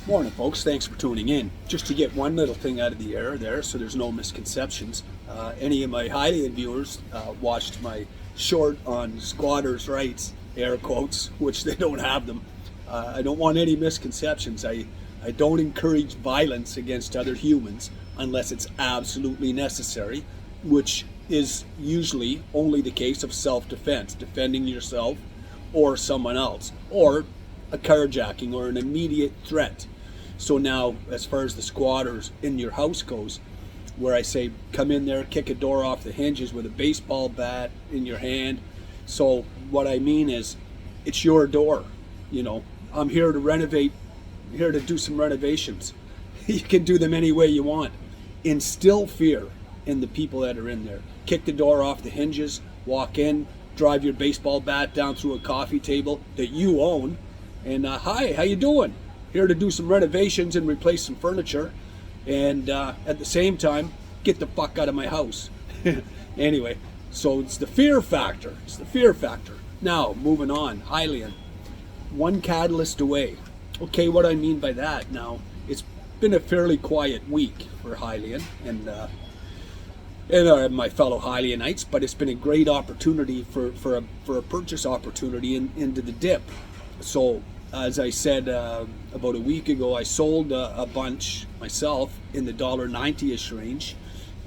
Morning, folks. Thanks for tuning in. Just to get one little thing out of the air there so there's no misconceptions. Any of my Hyliion viewers watched my short on squatters' rights, air quotes, which they don't have them. I don't want any misconceptions. I don't encourage violence against other humans unless it's absolutely necessary, which is usually only the case of self-defense, defending yourself or someone else, or a carjacking or an immediate threat. So now, as far as the squatters in your house goes, where I say come in there, kick a door off the hinges with a baseball bat in your hand. So what I mean is, it's your door. You know, I'm here to renovate, here to do some renovations. You can do them any way you want. Instill fear in the people that are in there. Kick the door off the hinges, walk in, drive your baseball bat down through a coffee table that you own, and hi, how you doing? Here to do some renovations and replace some furniture, and at the same time, get the fuck out of my house. Anyway, so it's the fear factor. It's the fear factor. Now, moving on, Hyliion. One catalyst away. Okay, what I mean by that now, it's been a fairly quiet week for Hyliion and my fellow Hyliionites, but it's been a great opportunity for a purchase opportunity into the dip. So, as I said about a week ago, I sold a bunch myself in the $1.90-ish range,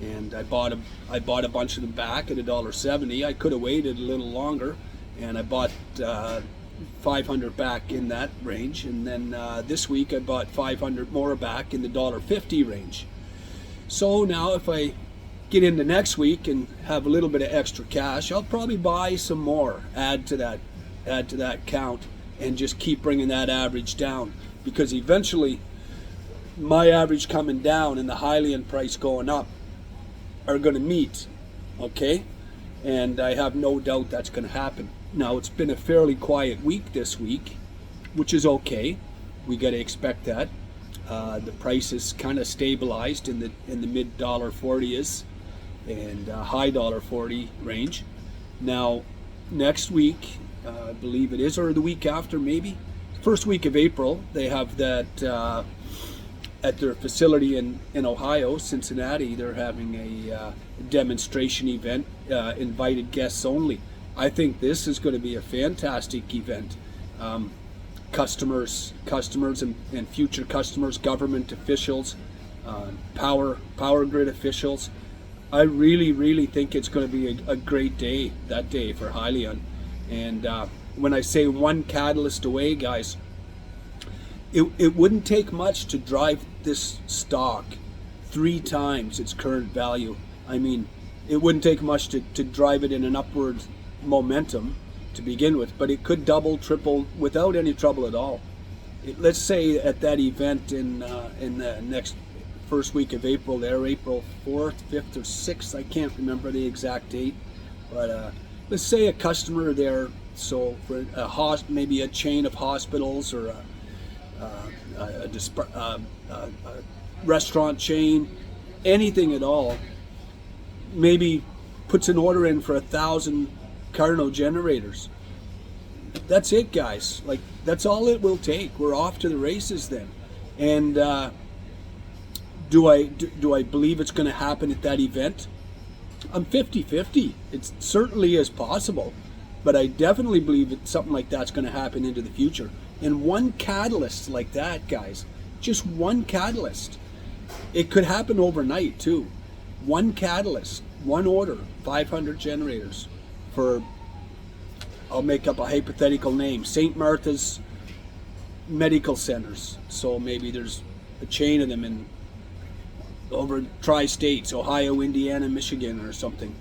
and I bought a bunch of them back at $1.70. I could have waited a little longer, and I bought 500 back in that range, and then this week I bought 500 more back in the $1.50 range. So now if I get into next week and have a little bit of extra cash, I'll probably buy some more, add to that count, and just keep bringing that average down, because eventually my average coming down and the Hyliion price going up are going to meet, okay? And I have no doubt that's going to happen. Now, it's been a fairly quiet week this week, which is okay. We got to expect that. The price is kind of stabilized in the mid $1.40s and high $1.40 range. Now, next week, I believe it is, or the week after maybe, first week of April, they have that at their facility in Ohio, Cincinnati. They're having a demonstration event, invited guests only. I think this is going to be a fantastic event. Customers and future customers, government officials, power grid officials. I really think it's going to be a great day that day for Hyliion. And when I say one catalyst away, guys, it wouldn't take much to drive this stock 3 times its current value. I mean, it wouldn't take much to drive it in an upward momentum to begin with, but it could double, triple without any trouble at all. Let's say at that event in the next first week of April, there, April 4th, 5th, or 6th, I can't remember the exact date, but let's say a customer there, so for maybe a chain of hospitals or a restaurant chain, anything at all, maybe puts an order in for 1,000 Carno generators. That's it, guys. Like, that's all it will take. We're off to the races then. And do I believe it's going to happen at that event? I'm 50-50. It certainly is possible, but I definitely believe that something like that's going to happen into the future. And one catalyst like that, guys, just one catalyst, it could happen overnight too. One catalyst, one order, 500 generators for, I'll make up a hypothetical name, St. Martha's Medical Centers. So maybe there's a chain of them in over tri-states, Ohio, Indiana, Michigan, or something.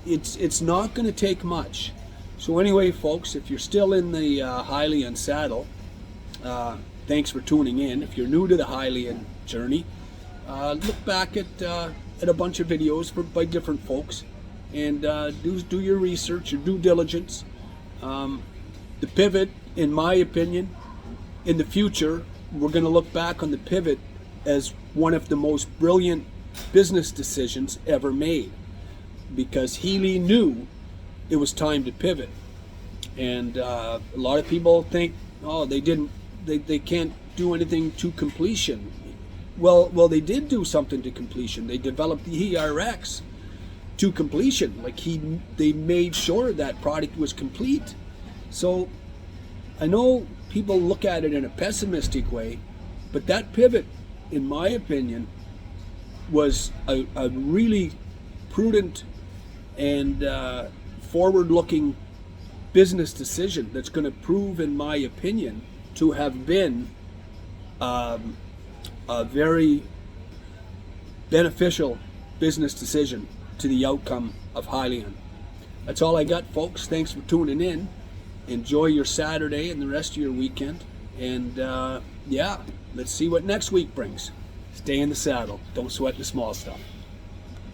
It's not going to take much. So anyway, folks, if you're still in the Hyliion saddle, thanks for tuning in. If you're new to the Hyliion journey, look back at a bunch of videos by different folks, and do your research, your due diligence. The pivot, in my opinion, in the future, we're going to look back on the pivot as one of the most brilliant business decisions ever made, because Healy knew it was time to pivot. And a lot of people think, oh, they can't do anything to completion. Well, they did do something to completion. They developed the ERX to completion. Like they made sure that product was complete. So I know people look at it in a pessimistic way, but that pivot, in my opinion, was a really prudent and forward-looking business decision that's going to prove, in my opinion, to have been a very beneficial business decision to the outcome of Hyliion. That's all I got, folks. Thanks for tuning in. Enjoy your Saturday and the rest of your weekend. And yeah, let's see what next week brings. Stay in the saddle. Don't sweat the small stuff.